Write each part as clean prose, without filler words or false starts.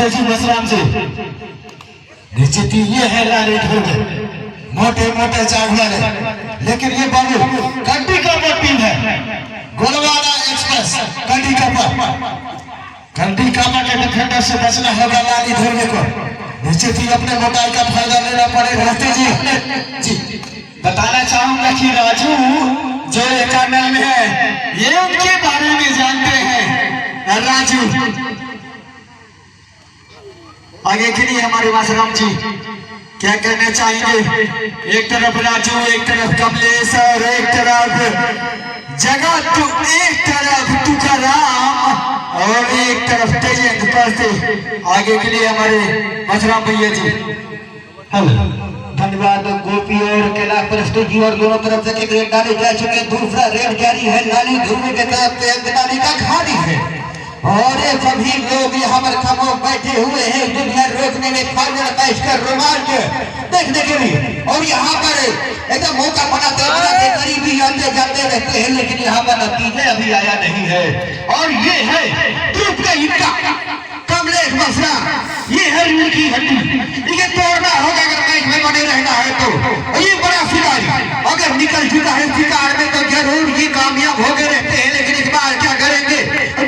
जी मसराम जी निश्चित ही ये है लाली ढोल मोटे मोटे चाक वाले, लेकिन ये बाबू कंडी का टीम है। गोलवाला एक्सप्रेस कंडी कापा के डिफेंडर से बचना होगा लाली ढोल को। निश्चित ही अपने मोटाई का फायदा लेना पड़ेगा। जी बताना चाहूंगा कि राजू जो एकाडमी में है ये उनके बारे में जानते हैं। राजू आगे के लिए हमारे मासराम जी क्या कहना चाहेंगे? एक तरफ राजू, एक तरफ कमलेश और एक तरफ जगत, एक तरफ तुकाराम और एक तरफ तेजेंद्र परस्ते। आगे के लिए हमारे मासराम भैया जी। धन्यवाद। गोपी और कैलाश परस्ते जी और दोनों तरफ से एक रेड डाली जा चुके, दूसरा रेड जारी है लाली ध्रुव के तरफ से डाली का खाली है और ये सभी लोग यहाँ पर खामोश बैठे हुए हैं दुनिया रोकने में फाइनल मैच का रोमांच देखने के लिए। और यहाँ पर एकदम मौका बनाते करीबी आते जाते रहते हैं, लेकिन यहाँ पर नतीजा अभी आया नहीं है। और ये है ध्रुव का हिस्सा कमलेश मसरा, ये है रीढ़ की हड्डी, ये तोड़ना होगा अगर मैच में बने रहना है तो। ये बड़ा शिकारी अगर निकल चुका है शिकार में तो जरूर ही कामयाब हो गए रहते हैं, लेकिन इस बार क्या करेंगे?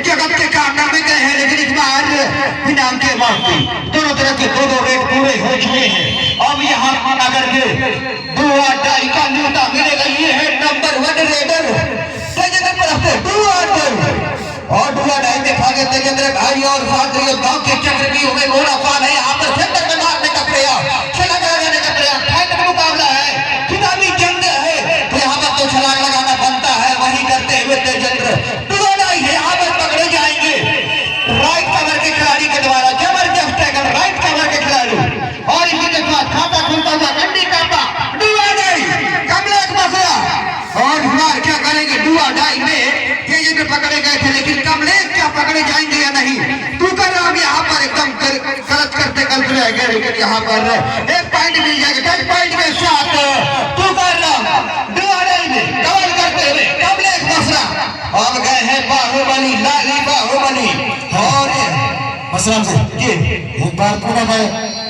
जगत के कारनामे गए हैं, लेकिन इस बार इनाम के वास्ते दोनों तरफ के दो रेट पूरे हो चुके हैं। अब यहाँ अगर के 2-2 का न्यूटा मिलेगा, ये है नंबर 1 रेडर तेजेंद्र परस्ते 2-2 और 2-2 में भागे तेजेंद्र भाई और साथ गांव के चक्रव्यूह में घोड़ा पाल है। यहाँ पर सेंटर में मारने का प्रयास, छलांग लगाने का प्रयास, फाइनल मुकाबला है, खिताबी जंग है, तो यहाँ पर तो छलांग लगाना बनता है। वही करते हुए तेजेंद्र यहाँ पर पकड़े जाएंगे राइट कवर के खिलाड़ी के द्वारा। जबरदस्त टैकल राइट कवर के खिलाड़ी और इसी के साथ खाता खुलता हुआ कंडी कापा कमलेश मसरा और मार क्या करेंगे? 2-2 में तेजेंद्र पकड़े गए थे, लेकिन कमलेश क्या पकड़े जाएंगे या नहीं? तुकाराम यहाँ पर एकदम गलत करते रह गए, लेकिन यहाँ पर एक पॉइंट मिल जाएगा। 10 पॉइंट के साथ तुकाराम 2-2 में कवर करते हुए कमलेश मसरा अब गए हैं बाहुबली, लाली बाहुबली। और मसराम से ये एक बार पूरा मैं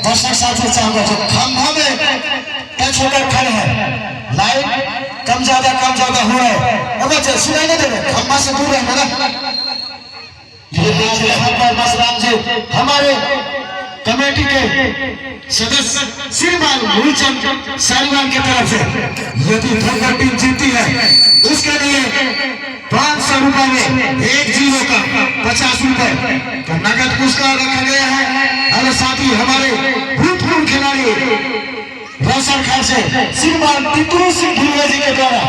दर्शक साथी चाहूंगा जो खंभा में टच होकर खड़े हैं, लाइट कम ज्यादा हुआ है, अब सुनाई नहीं दे रहे, खंभा से दूर रहना ना। ये देखिए यहाँ पर मसराम जी हमारे कमेटी के सदस्य श्रीमान मूलचंद सालीवाल की तरफ से यदि धनगर टीम जीतती है उसके लिए 500 रुपए में 1-0 का 50 रुपए का नगद पुरस्कार रखा गया है। और साथ ही हमारे भूतपूर्व खिलाड़ी रोशन खान से श्रीमान तितरू सिंह धुर्वे जी के द्वारा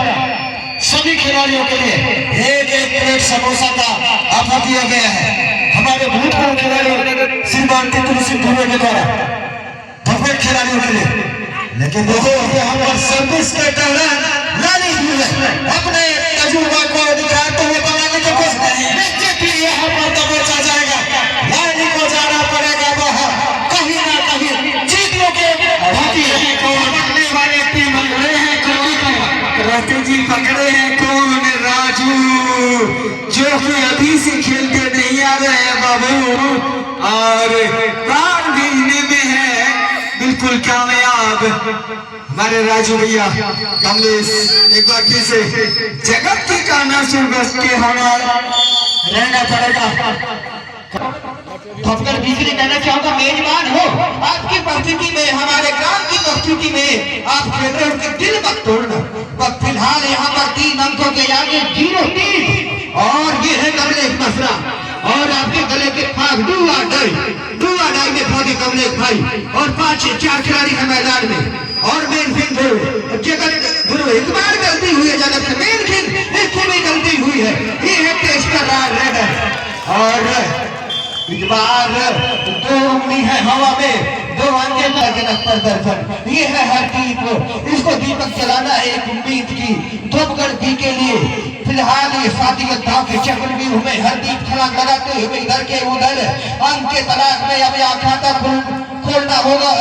सभी खिलाड़ियों के लिए एक प्लेट समोसा का ऑफर दिया गया है। हमारे भूतपूर्व खिलाड़ी श्रीमान तितरू सिंह धुर्वे के द्वारा भव्य खिलाड़ियों के लिए। लेकिन देखो यहाँ पर सर्विस के दौरान लाली धुर्वे अपने तजुर्बा को दिखाते हुए बनाने की कोशिश नहीं, निश्चित ही यहाँ पर दबोचा जाएगा। लाली को जाना पड़ेगा वहाँ कहीं ना कहीं जीतों के पकड़ने वाले टीम हैं कौन? जी पकड़े हैं कौन? राजू जो कि अभी से खेलते नहीं आ रहे हैं बाबू और प्राण भेजने में है बिल्कुल कामयाब हमारे राजू भैया। कमलेश एक बार फिर से जगत की काना सुरगस्त के होना रहना पड़ेगा। डॉक्टर बिजली कहना चाहूंगा मेजबान हो आपकी परिस्थिति में, हमारे ग्राम की परिस्थिति में आप खेल रहे उनके दिल मत तोड़ना। बस फिलहाल यहाँ पर 3 अंकों के आगे 0-3 और ये है कमलेश मसरा और आपके गले के फाग 2-2 में भागे कमलेश भाई और 5-4 खिलाड़ी है मैदान में। और मेन फिन गुरु इस बार गलती हुई है जगत से, मेन फिन इससे भी गलती हुई है। ये है टेस्टर रेडर और इस बार 2 उंगली है हवा में, 2 अंजे पर दर्शन। ये है हर टीम को, इसको दीपक जलाना है एक उम्मीद की धूपगढ़ जी के लिए। फिलहाल ये साथी गांव के चक्रव्यूह में हर दीप छलांग लगाते हुए इधर के उधर अंक के तलाश में अब यहाँ खाता खोलना होगा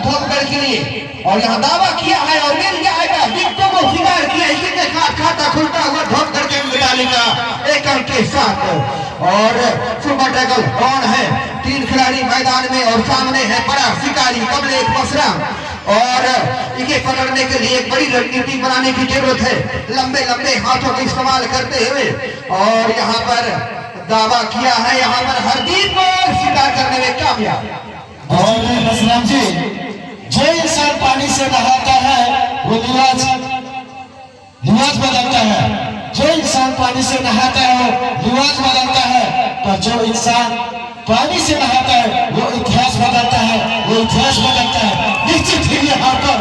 धूपगढ़ के लिए। और यहाँ दावा किया है और मिल जाएगा, विकेटों को स्वीकार किया, इसी के साथ खाता खुलता हुआ धूपगढ़ के मिलाने का 1 अंक के साथ। और सुपर टैकल कौन है? 3 खिलाड़ी मैदान में और सामने है बड़ा शिकारी कमलेश मसराम और इसे पकड़ने के लिए एक बड़ी रणनीति बनाने की जरूरत है, लंबे लंबे हाथों का इस्तेमाल करते हुए। और यहाँ पर दावा किया है, यहाँ पर हरदीप को शिकार करने में कामयाब। और मसराम जी, जो इंसान पानी से नहाता है वो लिबास बदलता है। जो इंसान पानी से नहाता है वो लिबास बदलता है, पर जो इंसान पानी से नहाता है वो इतिहास बदलता है, वो इतिहास बदलता है। निश्चित ही यहाँ पर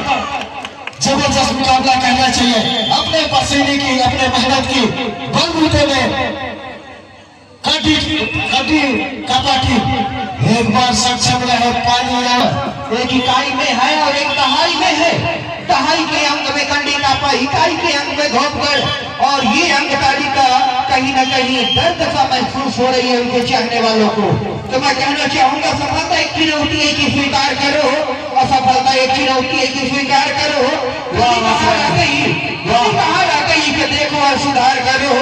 जबरदस्त मुकाबला कहना चाहिए। अपने पसीने की, अपने मेहनत की बलबूते में कटी कपाटी एक बार सक्षम रहे। पानी एक इकाई में है और एक दहाई में है। दहाई के अंक में कंडी कापा, इकाई के अंक में धोपगढ़, और ये अंक तालिका कहीं न कहीं दर्द सा महसूस हो रही है उनके चाहने वालों को। तो मैं कहना चाहूंगा, सफलता एक चुनौती है कि स्वीकार करो, असफलता एक चुनौती है कि स्वीकार करो। बाहर आ गई कि देखो और सुधार करो।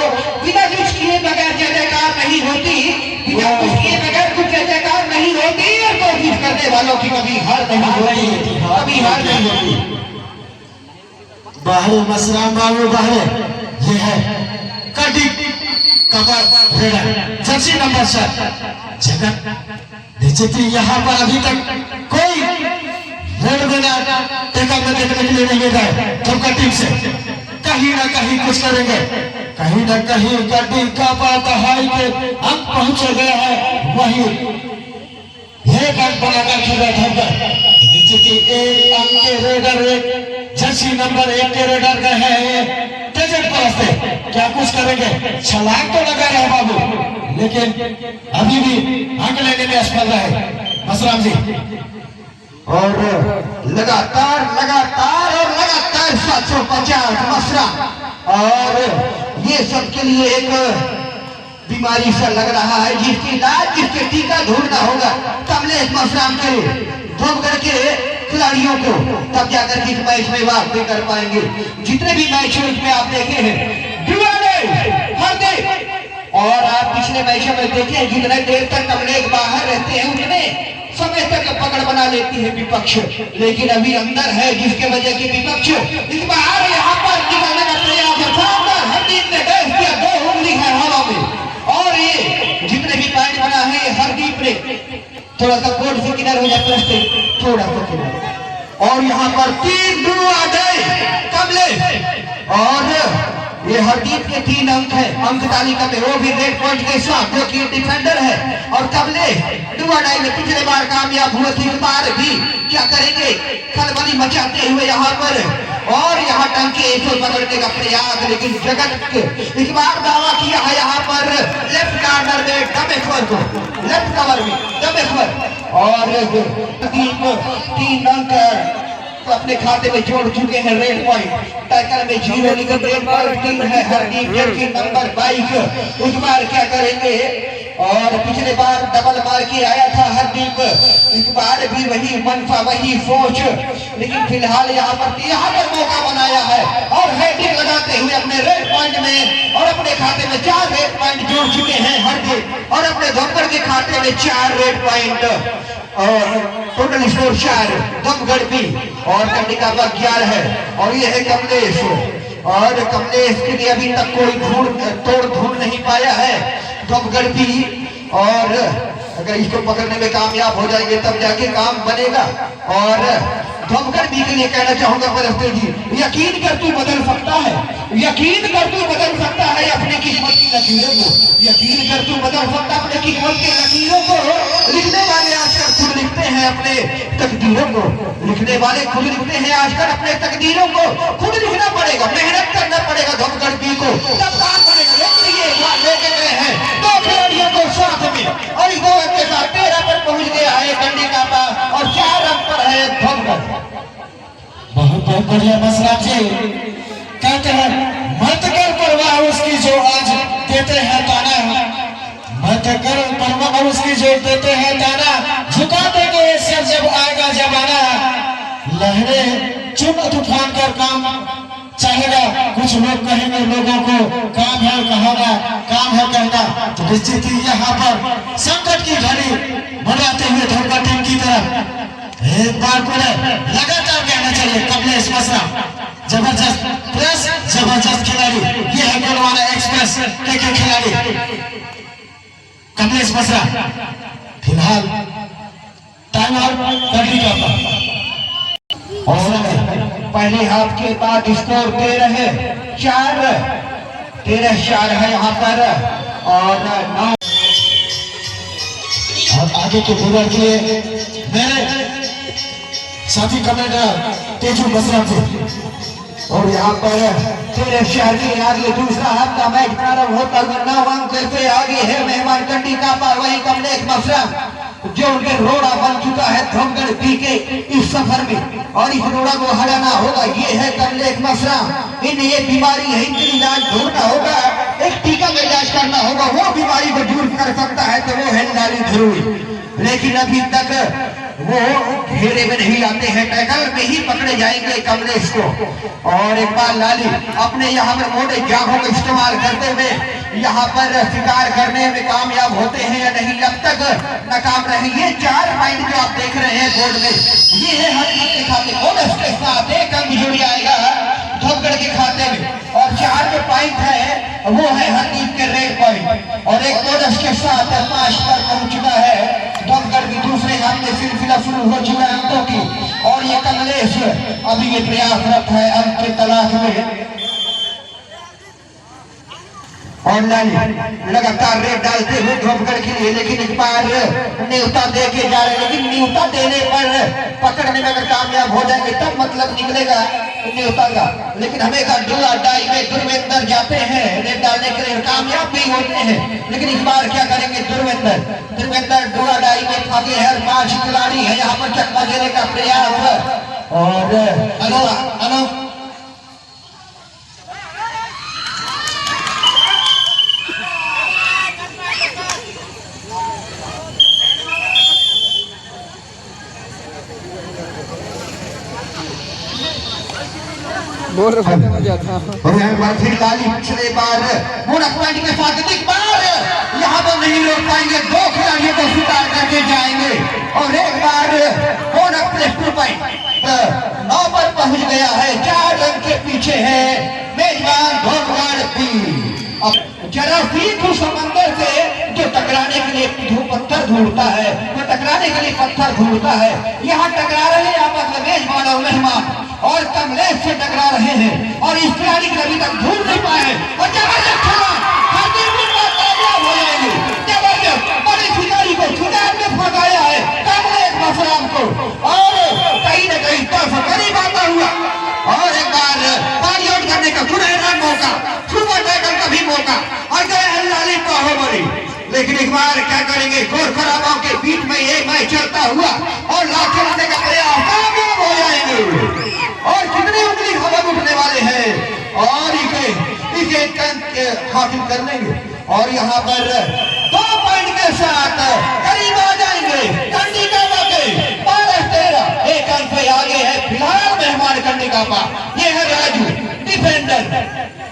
बिना कुछ किए बगैर जय जयकार नहीं होती, बिना कुछ किए बगैर कुछ जय जयकार नहीं होती, और कोशिश करने वालों की कभी हार नहीं होती, कभी हार नहीं होती। बाहर मसराम बाबू बाहर ये है कटी कबर रेडर जर्सी नंबर 7 जगत निश्चित यहाँ पर अभी तक कोई रेड बिना टेकअप में देखने के लिए नहीं गए। तो टीम से कहीं ना कहीं कुछ करेंगे, कहीं ना कहीं कटी कबर दहाई के अंक पहुंच गए हैं। वही एक अंक बनाकर खेला था निश्चित एक अंक के रेडर, एक जर्सी नंबर 1 के रेडर गए हैं तेजन परस्ते। क्या कुछ करेंगे? छलांग तो लगा रहे बाबू, लेकिन अभी भी अंक लेने में असफल रहे मसराम जी। और लगातार लगातार और लगातार 750 मसराम, और ये सबके लिए एक बीमारी सा लग रहा है जिसकी इलाज, जिसके टीका ढूंढना होगा कमलेश मसराम के धोबगढ़ के खिलाड़ियों को, तब जाकर के इस मैच में वापसी कर पाएंगे। जितने भी मैच में आप देखे हैं और आप पिछले मैचों में देखे हैं, जितने देर तक कमलेश बाहर रहते हैं उतने समय तक पकड़ बना लेती है विपक्ष, लेकिन अभी अंदर है जिसके वजह की विपक्ष इस बार यहाँ पर निकलने का प्रयास है। हरदीप ने गैस किया, 2 उंगली है हवा में, और ये जितने भी पॉइंट बना है हरदीप ने थोड़ा सा कोर्ट से किनारे हो जाए, थोड़ा सा किनारे, और यहाँ पर 3 ड्रू आ गए कमलेश, और ये हरदीप के 3 अंक है अंक तालिका में, वो भी रेड पॉइंट के साथ, जो कि डिफेंडर है। और कमलेश डुआडाई में पिछले बार कामयाब हुए थे, इस बार भी क्या करेंगे? खलबली मचाते हुए यहाँ पर, और यहाँ टंके पकड़ने का प्रयास, लेकिन जगत इस बार दावा किया है यहाँ पर लेफ्ट कॉर्नर में डमेश्वर को, लेफ्ट कवर में डमेश्वर, और 3 अंक अपने खाते में जोड़ चुके हैं। रेड पॉइंट टैकल में 0, लेकिन रेड पॉइंट टीम है हरदीप जर्सी नंबर 22। इस बार क्या करेंगे? और पिछले बार डबल मार के आया था हरदीप, इस बार भी वही मनफा, वही सोच, लेकिन फिलहाल यहाँ पर मौका बनाया है और हैट्रिक लगाते हुए अपने रेड पॉइंट में, और अपने खाते में 4 रेड पॉइंट जोड़ चुके हैं हरदीप, और अपने धोबगढ़ के खाते में 4 रेड पॉइंट, और टोटल स्कोर 4 धोबगढ़ भी, और कंडिका का 11 है। और ये है कमलेश, और कमलेश के लिए अभी तक कोई तोड़ ढूंढ नहीं पाया है धोबगढ़ भी, और अगर इसको पकड़ने में कामयाब हो जाएंगे तब जाके काम बनेगा। और धोबगढ़ भी के लिए कहना चाहूंगा परस्ते जी, यकीन कर तू बदल सकता है, यकीन कर तू बदल सकता है अपने किस्मत की लकीरों को, यकीन कर तू बदल सकता है अपने किस्मत की लकीरों को। लिखने वाले आजकल खुद लिखते हैं अपने तकदीरों को, लिखने वाले खुद लिखते हैं आजकल अपने तकदीरों को, खुद लिखना पड़ेगा, मेहनत करना पड़ेगा धोबगढ़ भी को, तब काम बनेगा। लेके गए हैं 2 खिलाड़ियों को साथ में, और इस 2 अंक के साथ 13 पर पहुंच गया है कंडिका का, और 4 अंक पर है धोबगढ़। बहुत बहुत बढ़िया मसराम जी। कहते हैं मत कर परवाह उसकी जो आज देते हैं ताना, मत कर परवाह उसकी जो देते हैं ताना, झुका देंगे सर जब आएगा जमाना। लहरें चुप तूफान कर काम चाहे रहेगा। कुछ लोग कहेंगे लोगों को काम है कहना, काम है कहना। तो निश्चित ही यहाँ पर संकट की घड़ी बनाते हुए धोखा टीम की तरफ एक बार को लगातार कहना चाहिए कमलेश मसरा, जबरदस्त प्रेस, जबरदस्त खिलाड़ी। ये है गोलवाना एक्सप्रेस के खिलाड़ी कमलेश मसरा। फिलहाल टाइम आउट कर दी जाता और पहले हाफ के बाद स्कोर 13-4 है यहाँ पर। और 9 और आगे के बॉलर के लिए मेरे साथी कमेंटर तेजू मसरा थे। और यहाँ पर 13-4 के आगे दूसरा हाफ का मैच प्रारंभ होता हुआ 9 अंक से आगे है मेहमान कंडी का पर वही कमलेश मसरा जो उनके रोड़ा बन चुका है धमगढ़ पी के इस सफर में, और इस रोड़ा को हटाना होगा। ये है कमलेश मसरा। इन ये बीमारी है, इनका इलाज ढूंढना होगा, एक टीका का इलाज करना होगा। वो बीमारी को दूर कर सकता है तो वो है नाली ध्रुव, लेकिन अभी तक वो घेरे में नहीं आते हैं, टैकल में ही पकड़े जाएंगे कमलेश को। और एक बार लाली अपने यहाँ पर मोटे जांघों का इस्तेमाल करते हुए यहाँ पर शिकार करने में कामयाब होते हैं या नहीं, अब तक नाकाम रहे। ये 4 पॉइंट जो आप देख रहे हैं बोर्ड में, ये है हर के खाते बोनस के साथ 1 अंक जुड़ जाएगा धमगढ़ के खाते में। और 4 जो पॉइंट है वो है हर टीम के रेड पॉइंट, और एक बोनस के साथ 5 पर पहुंच चुका है धमगढ़ की। दूसरे हाथ में सिलसिला शुरू हो चुका है अंकों की, और ये कमलेश अभी ये प्रयासरत है अंक के तलाश में। और लगातार रेड डालते हुए धमगढ़ के लिए, लेकिन इस बार न्यूता दे के जा रहे हैं। लेकिन न्यूता देने पर पकड़ने में अगर कामयाब हो जाएंगे तब मतलब निकलेगा न्यूता का। लेकिन हमेशा डुआ डाई में दुर्वेंद्र जाते हैं रेड डालने के लिए, कामयाब भी होते हैं। लेकिन इस बार क्या करेंगे दुर्वेंद्र डुआ डाई में फंसे हैं। 5 खिलाड़ी है यहाँ पर चकमा देने का प्रयास। और बोल रहा था फिर लाली पिछले बार के साथ एक बार यहाँ पर नहीं रोक पाएंगे, 2 खिलाड़ियों को शिकार करके जाएंगे। और एक बार 2 पॉइंट 9 पर पहुंच गया है, 4 रन के पीछे है मेजबान धमगढ़ भी। अब जरा सीखो समंदर से जो टकराने के लिए पत्थर ढूंढता है, वो टकराने के लिए पत्थर ढूंढता है। यहाँ टकरा रहे हैं आपस में मेजबान और मेहमान, और कमलेश से टकरा रहे हैं। और इस खिलाड़ी को अभी तक ढूंढ नहीं पाए, और जबरदस्त खेला कामयाब हो जाएंगे। जबरदस्त बड़े खिलाड़ी को खिलाड़ में फंसाया है कमलेश मसरा को, और कहीं न कहीं तरफ करीब आता हुआ। और एक बार पारी आउट करने का सुनहरा मौका, सुपर टाइगर का भी मौका, और लाली बाहुबली। लेकिन एक बार क्या करेंगे, घोर खराबाओं के बीच में ये मैच चलता हुआ और लाख खिलाने का प्रयास, कामयाब हो जाएंगे। और कितने उंगली खबर उठने वाले हैं, और इसे हासिल कर लेंगे। और यहाँ पर 2 पॉइंट के साथ करीब आ जाएंगे कंडी का बाके 12-13, 1 अंक से आगे है फिलहाल मेहमान कंडी का। ये है राजू डिफेंडर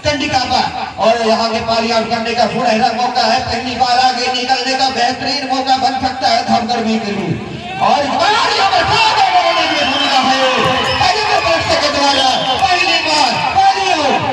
कंडी का। और यहाँ के पारी आउट करने का सुनहरा मौका है, पहली बार आगे निकलने का बेहतरीन मौका बन सकता है धमगढ़ भी के लिए। और इस बार यहाँ पर भूमिका है के द्वारा पहली बार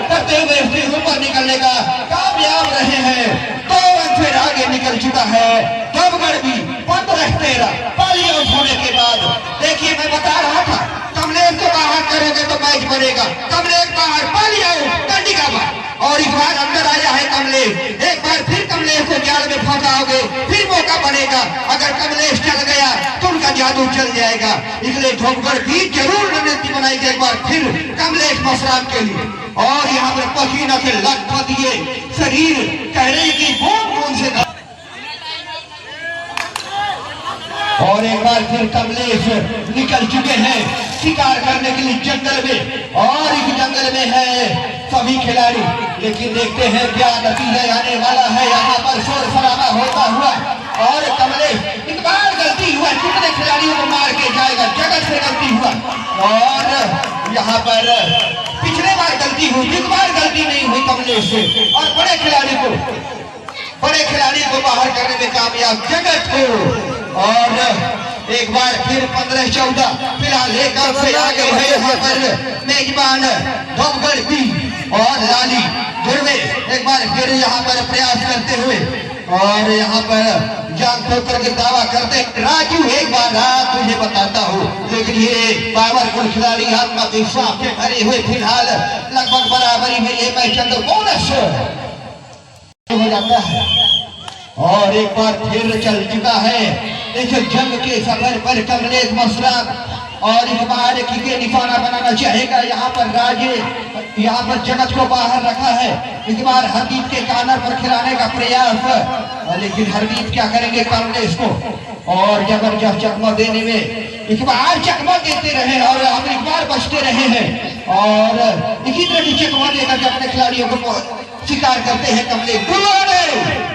करते हुए ऊपर निकलने का कामयाब रहे हैं। 2 अंक फिर आगे निकल चुका है धमगढ़ भी 15-13 पारी आउट होने के बाद। देखिए मैं बता रहा था कमलेश को बाहर करोगे तो मैच बनेगा। कमलेश बाहर पारी आउट कंडी का बाहर, और इस बार अंदर आया है कमलेश। एक बार फिर कमलेश को जाल में फंसाओगे फिर मौका बनेगा। अगर कमलेश चल गया तो उनका जादू चल जाएगा। इसलिए धमगढ़ भी जरूर रणनीति बनाएगी एक बार फिर कमलेश मसराम के लिए। और यहाँ पर पसीना से लथपथ दिए शरीर कह रहे कि बूंद से। और एक बार फिर कमलेश निकल चुके हैं शिकार करने के लिए जंगल में, और इस जंगल में है सभी खिलाड़ी। लेकिन देखते हैं क्या नतीजा आने वाला है। यहाँ पर शोर शराबा होता हुआ, और कमलेश एक बार गलती हुआ, कितने खिलाड़ियों को मार के जाएगा, जगत से गलती हुआ। और यहाँ पर पिछले बार गलती हुई, एक बार गलती नहीं हुई कमलेश से, और बड़े खिलाड़ी को बाहर करने में कामयाब जगत को। और एक बार फिर 15-14 फिलहाल एक अंक से आगे है यहाँ पर मेजबान धोबगढ़ भी और लाली ध्रुवे एक बार फिर यहाँ पर प्रयास करते हुए, और यहाँ पर जान खोकर के दावा करते राजू एक बार तुझे बताता हूँ, लेकिन ये पावरफुल खिलाड़ी आत्मविश्वास से भरे हुए फिलहाल लगभग बराबरी में ये मैच अंदर बोनस हो जाता है। और एक बार फिर चल चुका है इस जंग के सफर पर कमलेश मसरात, और इस बार के निशाना बनाना चाहेगा यहाँ पर जगत को बाहर रखा है। इस बार हरदीप के कॉर्नर पर खिलाने का प्रयास, लेकिन हरदीप क्या करेंगे कमलेश को, और जबरदस्त चकमा देने में इस बार चकमा देते रहे और हम एक बार बचते रहे हैं, और इसी तरह की चकमा देकर के अपने खिलाड़ियों को शिकार करते हैं कमलेश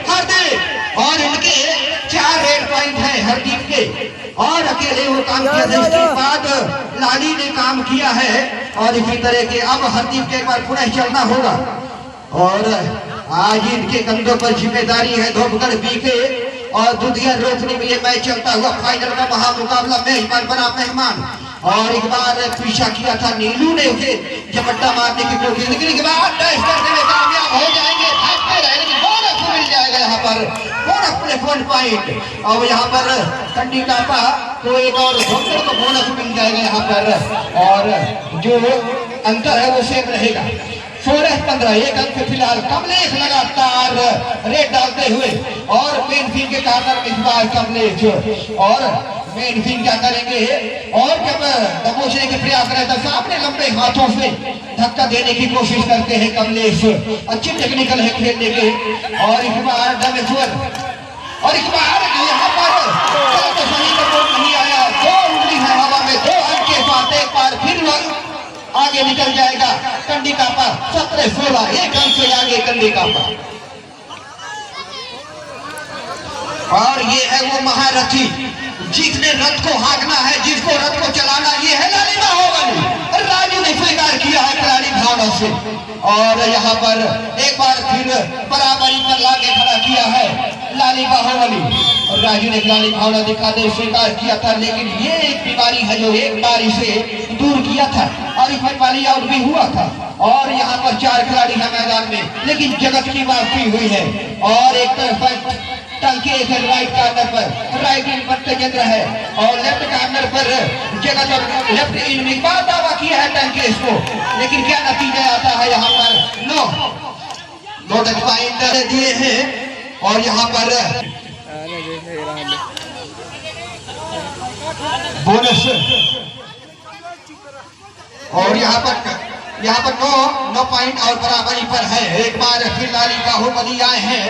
हरदीप। और इनके 4 रेड पॉइंट है हरदीप के, और अकेले वो काम किया था, इसके बाद लाली ने काम किया है। और इसी तरह के अब हरदीप के एक बार पुनः चलना होगा, और आज इनके कंधों पर जिम्मेदारी है धोबगढ़ बी के, और दुधिया रोशनी में ये मैच चलता हुआ फाइनल का महामुकाबला मेजबान बना मेहमान। और एक बार पीछा किया था नीलू ने उसे झपट्टा मारने की कोशिश, लेकिन एक बार डैश करने में कामयाब हो जाएंगे, भागते रहेंगे, बोनस मिल जाएगा यहाँ पर बोनस प्लस 1 पॉइंट। और यहाँ पर कंडी कापा तो एक और धोबगढ़ को बोनस मिल जाएगा यहाँ पर, और जो अंतर है वो सेम रहेगा 16-15। एक अंक फिलहाल कमलेश लगातार रेड डालते हुए, और मेन फील्ड के कारण इस बार कमलेश, और मेन फील्ड क्या करेंगे, और जब दबोचने के प्रयास रहता सामने लंबे हाथों से धक्का देने की कोशिश करते हैं कमलेश, अच्छी टेक्निकल है खेलने के। और इस बार डमेश्वर, और इस बार यहाँ पर तो सही रिपोर्ट नहीं आया, 2 उंगली है हवा में, 2 अंक के साथ एक बार फिर आगे निकल जाएगा कंडी कापा 17-16, एक अंक से आगे कंडी कापा। और ये है वो महारथी जिसने रथ को हाँकना है, जिसको रथ को चलाना, ये है लाली बाहुबली। राजू ने स्वीकार किया है खिलाड़ी भावना से, और यहाँ पर एक बार फिर बराबरी पर लाके खड़ा किया है लाली बाहुबली, और राजू ने खिलाड़ी भावना दिखाते स्वीकार किया था। लेकिन ये एक बीमारी है जो एक बार इसे दूर किया था, और इसमें पाली आउट भी हुआ था। और यहाँ पर 4 खिलाड़ी है मैदान में, लेकिन जगत की वापसी हुई है, और एक तरफ टंके राइट कॉर्नर पर राइट इन पर तेजेंद्र है, और लेफ्ट कॉर्नर पर जगत, और लेफ्ट इन में बात दावा किया है टंकेश को, लेकिन क्या नतीजा आता है यहाँ पर नो टच पॉइंट दिए हैं। और यहाँ पर बोनस, और यहाँ पर नो पॉइंट और बराबरी पर है। एक बार फिर लाली बाहुबली आए हैं,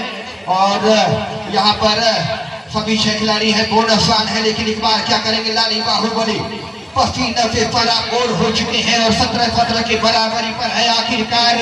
और यहाँ पर सभी 6 खिलाड़ी है, बोनस आन है, लेकिन एक बार क्या करेंगे लाली बाहुबली पसीना से सराबोर हो चुके हैं, और 17-17 के बराबरी पर है। आखिरकार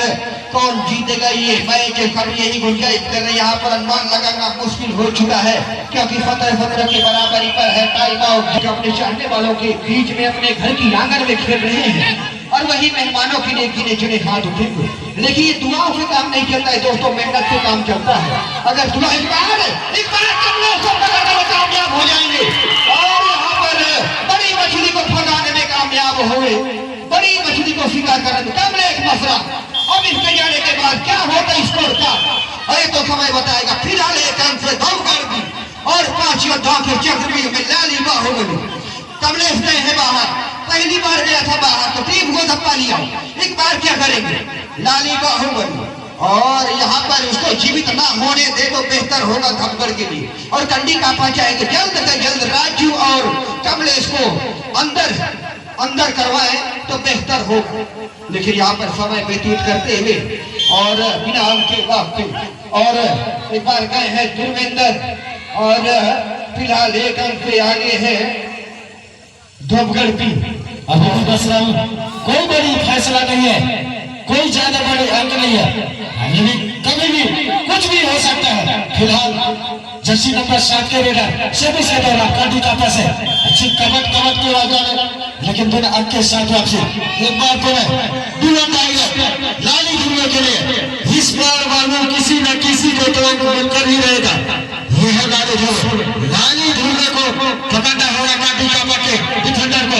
कौन जीतेगा ये मैच, सब यही गुंजाइश कर रहे हैं। यहाँ पर अनुमान लगाना मुश्किल हो चुका है, क्योंकि 17-17 के बराबरी पर है। टाइम आउट अपने चाहने वालों के बीच में अपने घर की आंगन में खेल रहे हैं, और वही मेहमानों के लिए गिने चुने हाथ उठेंगे। लेकिन ये दुआओं से काम नहीं चलता है दोस्तों, मेहनत से काम चलता है। अगर दुआ एक बार कामयाब हो जाएंगे, और यहाँ पर बड़ी मछली को फंसाने में कामयाब हुए, बड़ी मछली को शिकार करने कमलेश मसरा। अब इसके जाने के बाद क्या होता स्कोर का, अरे तो समय बताएगा। फिलहाल एक अंक से धोबगढ़ भी, और 5 योद्धाओं के चक्रव्यूह में लाली बाहुबली। कमलेश गए हैं बाहर, पहली बार गया था बाहर तो टीम को धप्पा लिया, एक बार क्या करेंगे लाली बाहुबली, और यहाँ पर उसको जीवित ना होने दे तो बेहतर होगा धोबगढ़ के लिए। और कंडी कापा जाएंगे जल्द से जल्द, राजू और कमलेश को अंदर करवाए तो बेहतर होगा। लेकिन यहाँ पर समय व्यतीत करते हुए, और बिना अंक के वास्ते, और एक बार गए हैं धर्मेंद्र, और फिलहाल एक अंक से आगे है धोबगढ़ भी। अभी भी बस रहा हूँ, कोई बड़ी फैसला नहीं है, कोई ज्यादा बड़े अंक नहीं है, अभी भी कभी भी कुछ भी हो सकता है। फिलहाल जर्सी नंबर 7 के रेडर से दौरा काटी कापा से अच्छी कबट के लेकिन बिना अंक के साथ आपसे एक बार तो बिना टाइगर लाली धुर्वे के लिए इस बार वालों किसी न किसी को तो कर ही रहेगा। ये है लाली धुर्वे को पकड़ना होगा काटी का पके डिफेंडर को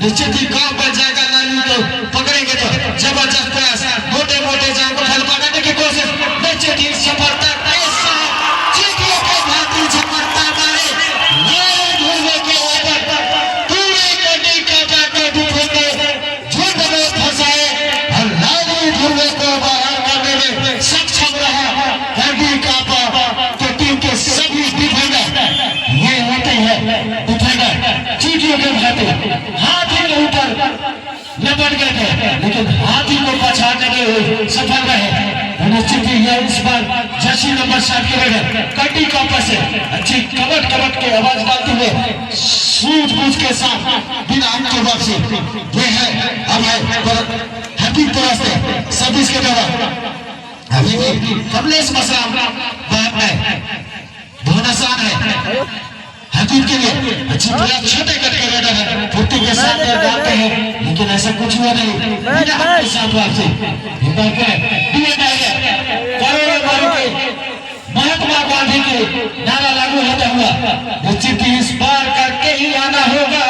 निश्चित ही गांव पर जाएगा। लाली को पकड़ेंगे तो जबरदस्त प्रयास मोटे मोटे जान को फल पकड़ने की कोशिश निश्चित ही सफलता के साथ चीटियों के भांति सफलता मारे लाली धुर्वे के ऊपर पूरे कटी का जाकर डिफेंडर झुंड में फंसाए और लाली धुर्वे को बाहर करने में सक्षम रहा। कटी का तो टीम के सभी डिफेंडर ये होते हैं डिफेंडर चीटियों के भांति हाथी के ऊपर लपट गए थे, लेकिन हाथी को पछाड़ने के सफल रहे। निश्चित ही यह इस बार जर्सी नंबर 7 के बगैर कटी कॉपर से अच्छी कबट के आवाज डालते हुए सूझबूझ के साथ बिना अंक के वापसी ये है। अब है हकीम तरफ से सर्विस के द्वारा अभी भी कमलेश मसराम बात है बहुत आसान है हकीम के लिए अच्छी तरह छोटे कट के रेडर है फुर्ती के साथ डालते हैं, लेकिन ऐसा कुछ हुआ नहीं। बिना अंक के साथ वापसी करोड़ों के महात्मा गांधी के नारा लागू होता हुआ निश्चित ही इस बार करके ही आना होगा।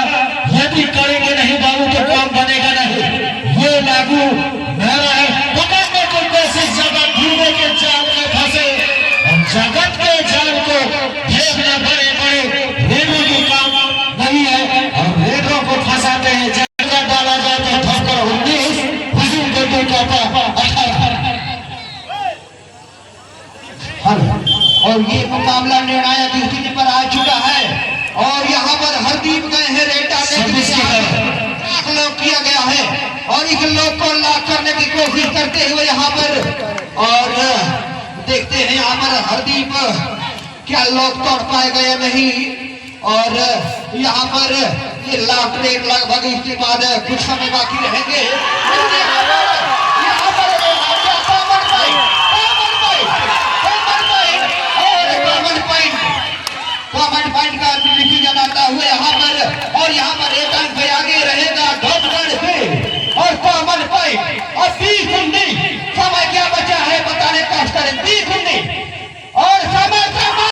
यदि करेंगे नहीं बाबू तो काम बनेगा नहीं। ये लागू नारा है पकड़ने की कोशिश जगत ढूंढने के जाल में फंसे और जगत के जाल को फेंकना बड़े बड़े रेडों की काम नहीं है और रेडों को फंसाते हैं। जगत डाला जाता है ठोकर 19 हुजूम गड्ढे का 18 और ये मुकाबला निर्णायक स्थिति पर आ चुका है और यहाँ पर हरदीप गए हैं रेड डालने के लिए लोग किया गया है और इस लोग को लॉक करने की कोशिश करते हुए यहाँ पर और देखते हैं यहाँ पर हरदीप क्या लोग तोड़ पाएगा या नहीं। और यहाँ पर ये लॉक रेड लगभग इसके बाद कुछ समय बाकी रहेंगे। कॉमन पॉइंट का डिसीजन आता हुआ यहाँ पर और यहाँ पर एक अंक आगे रहेगा।